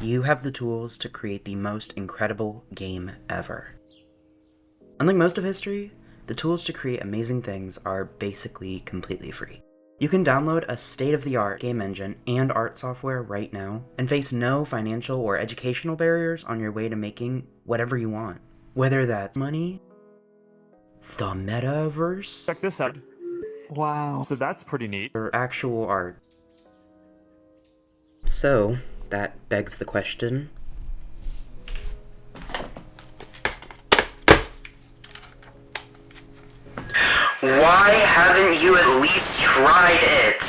you have the tools to create the most incredible game ever. Unlike most of history, the tools to create amazing things are basically completely free. You can download a state-of-the-art game engine and art software right now and face no financial or educational barriers on your way to making whatever you want. Whether that's money, the metaverse, Check this out. Wow. So that's pretty neat. or actual art. So, that begs the question, why haven't you at least tried it?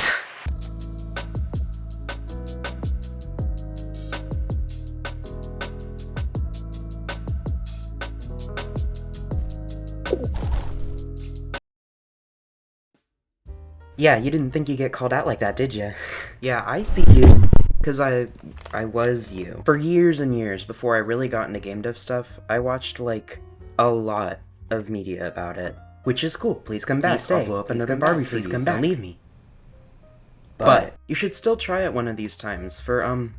Yeah, you didn't think you'd get called out like that, did you? Yeah, I see you. Because I was you. For years and years before I really got into game dev stuff, I watched, like, a lot of media about it. Which is cool. Please come back. Stay. I'll blow up another Barbie for you. Please come back. Don't leave me. But you should still try it one of these times for,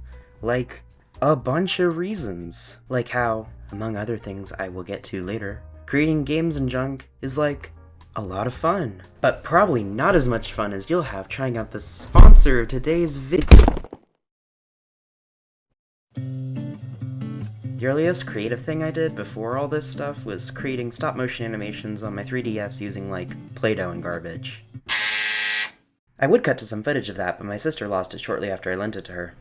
like, a bunch of reasons. Like how, among other things I will get to later, creating games and junk is, like, a lot of fun. But probably not as much fun as you'll have trying out the sponsor of today's video. The earliest creative thing I did before all this stuff was creating stop-motion animations on my 3DS using, like, Play-Doh and garbage. I would cut to some footage of that, but my sister lost it shortly after I lent it to her.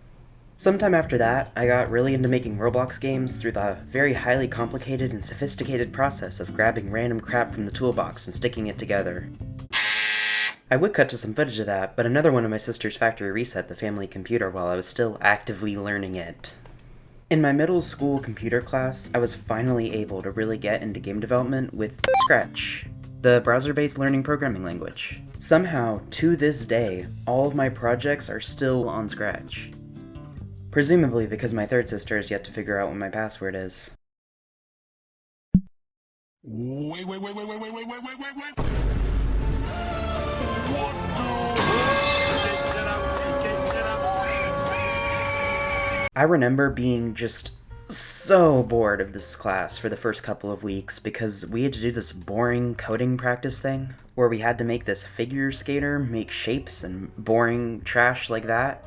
Sometime after that, I got really into making Roblox games through the very highly complicated and sophisticated process of grabbing random crap from the toolbox and sticking it together. I would cut to some footage of that, but another one of my sister's factory reset the family computer while I was still actively learning it. In my middle school computer class, I was finally able to really get into game development with Scratch, the browser-based learning programming language. Somehow, to this day, all of my projects are still on Scratch. Presumably because my third sister has yet to figure out what my password is. Wait. I remember being just so bored of this class for the first couple of weeks because we had to do this boring coding practice thing where we had to make this figure skater make shapes and boring trash like that.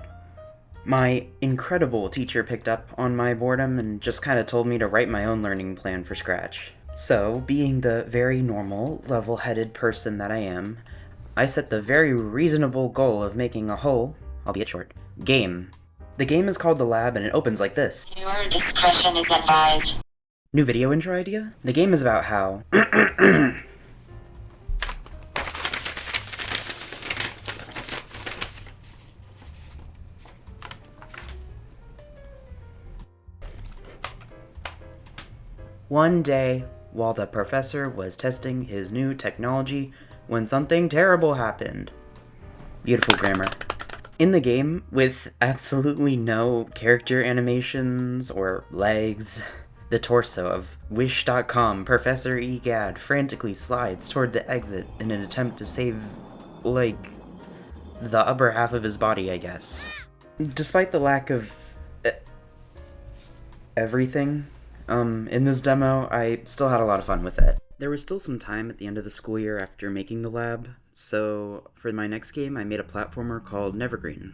My incredible teacher picked up on my boredom and just kind of told me to write my own learning plan for Scratch. So, being the very normal, level-headed person that I am, I set the very reasonable goal of making a whole, albeit short, game. The game is called The Lab and it opens like this. Viewer discretion is advised. New video intro idea? The game is about how one day, while the professor was testing his new technology, when something terrible happened. Beautiful grammar. In the game, with absolutely no character animations or legs, the torso of Wish.com, Professor Egad frantically slides toward the exit in an attempt to save, like, the upper half of his body, I guess. Despite the lack of everything in this demo, I still had a lot of fun with it. There was still some time at the end of the school year after making the lab, so for my next game I made a platformer called Nevergreen.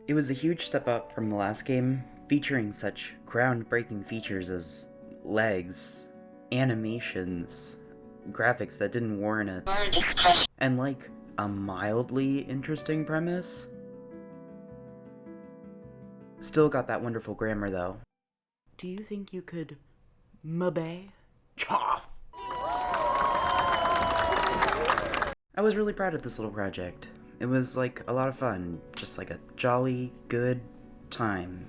It was a huge step up from the last game, featuring such groundbreaking features as legs, animations, graphics that didn't warrant it, Viewer discretion. and like a mildly interesting premise. Still got that wonderful grammar though. Do you think you could mabay? Choff! I was really proud of this little project. It was like a lot of fun, just like a jolly good time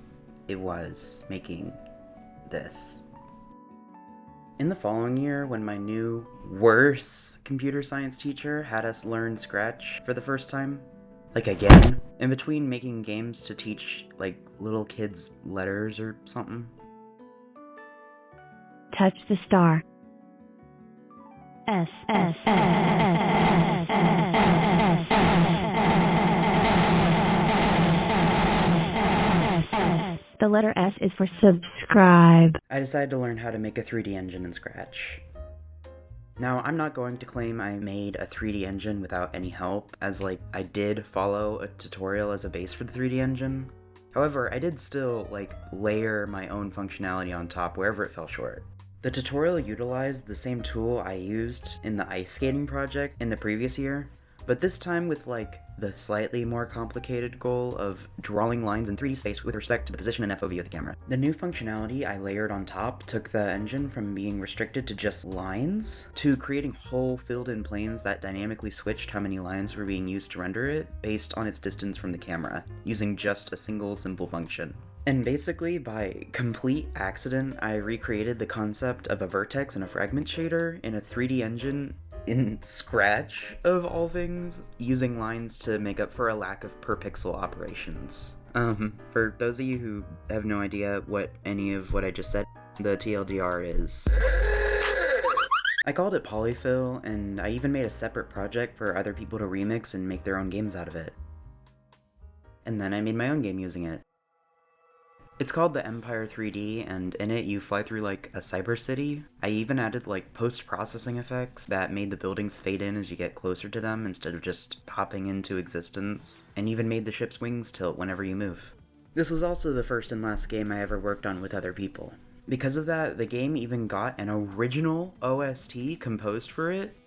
it was making this. In the following year, when my new, worse computer science teacher had us learn Scratch for the first time, like again, in between making games to teach like little kids letters or something, touch the star. S S S S S S S S S The letter S is for subscribe. I decided to learn how to make a 3D engine in Scratch. Now, I'm not going to claim I made a 3D engine without any help, as I did follow a tutorial as a base for the 3D engine. However, I did still, layer my own functionality on top wherever it fell short. The tutorial utilized the same tool I used in the ice skating project in the previous year, but this time with, the slightly more complicated goal of drawing lines in 3D space with respect to the position and FOV of the camera. The new functionality I layered on top took the engine from being restricted to just lines to creating whole filled-in planes that dynamically switched how many lines were being used to render it based on its distance from the camera, using just a single simple function. And basically, by complete accident, I recreated the concept of a vertex and a fragment shader in a 3D engine in Scratch, of all things, using lines to make up for a lack of per-pixel operations. For those of you who have no idea what any of what I just said, the TLDR is. I called it Polyfill, and I even made a separate project for other people to remix and make their own games out of it. And then I made my own game using it. It's called the Empire 3D, and in it you fly through a cyber city. I even added post-processing effects that made the buildings fade in as you get closer to them instead of just popping into existence, and even made the ship's wings tilt whenever you move. This was also the first and last game I ever worked on with other people. Because of that, the game even got an original OST composed for it.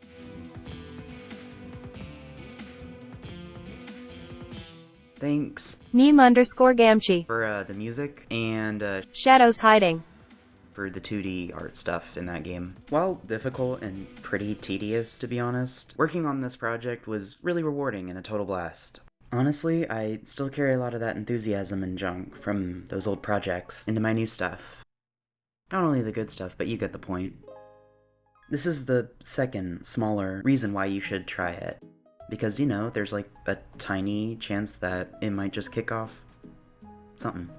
Thanks Neem_Gamchi. for the music and Shadows hiding. for the 2D art stuff in that game. While difficult and pretty tedious, to be honest, working on this project was really rewarding and a total blast. Honestly, I still carry a lot of that enthusiasm and junk from those old projects into my new stuff. Not only the good stuff, but you get the point. This is the second, smaller reason why you should try it. Because, there's a tiny chance that it might just kick off something.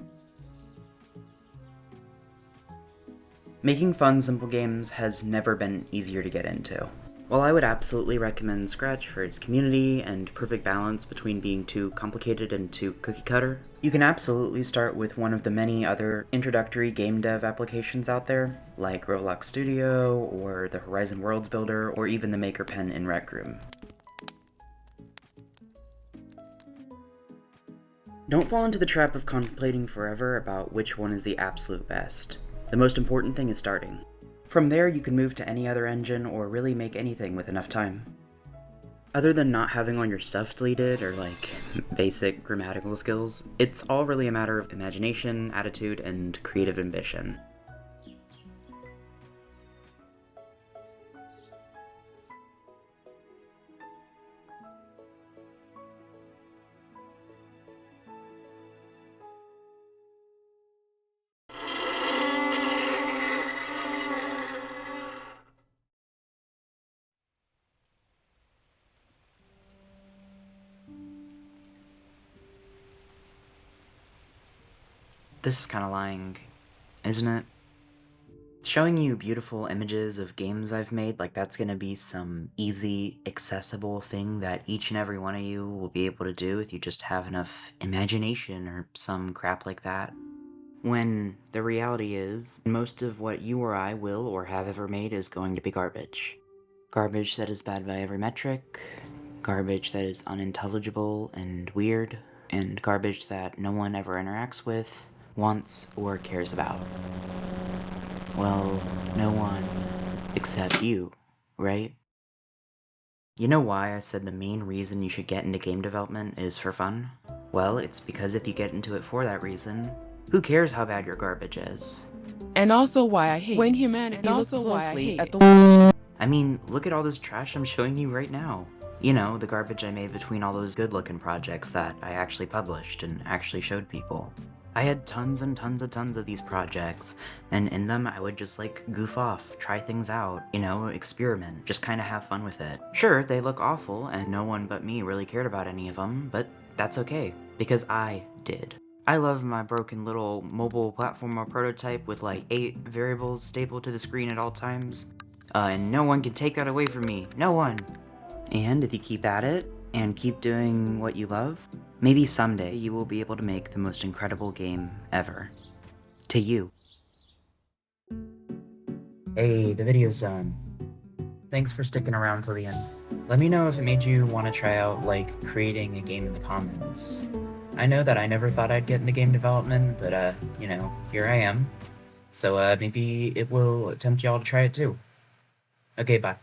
Making fun, simple games has never been easier to get into. While I would absolutely recommend Scratch for its community and perfect balance between being too complicated and too cookie-cutter, you can absolutely start with one of the many other introductory game dev applications out there, like Roblox Studio, or the Horizon Worlds Builder, or even the Maker Pen in Rec Room. Don't fall into the trap of contemplating forever about which one is the absolute best. The most important thing is starting. From there, you can move to any other engine or really make anything with enough time. Other than not having all your stuff deleted or basic grammatical skills, it's all really a matter of imagination, attitude, and creative ambition. This is kinda lying, isn't it? Showing you beautiful images of games I've made, that's gonna be some easy, accessible thing that each and every one of you will be able to do if you just have enough imagination or some crap like that. When the reality is, most of what you or I will or have ever made is going to be garbage. Garbage that is bad by every metric, garbage that is unintelligible and weird, and garbage that no one ever interacts with, wants, or cares about. Well, no one except you, right? You know why I said the main reason you should get into game development is for fun? Well, it's because if you get into it for that reason, who cares how bad your garbage is? And also why I hate when humanity looks closely at the I mean, look at all this trash I'm showing you right now. The garbage I made between all those good-looking projects that I actually published and actually showed people. I had tons and tons of these projects, and in them I would just goof off, try things out, experiment, just kinda have fun with it. Sure, they look awful, and no one but me really cared about any of them, but that's okay, because I did. I love my broken little mobile platformer prototype with 8 variables stapled to the screen at all times, and no one can take that away from me, no one! And if you keep at it, and keep doing what you love, maybe someday you will be able to make the most incredible game ever. to you. Hey, the video's done. Thanks for sticking around till the end. Let me know if it made you want to try out, like, creating a game in the comments. I know that I never thought I'd get into game development, but, you know, here I am. So, maybe it will tempt y'all to try it too. Okay, bye.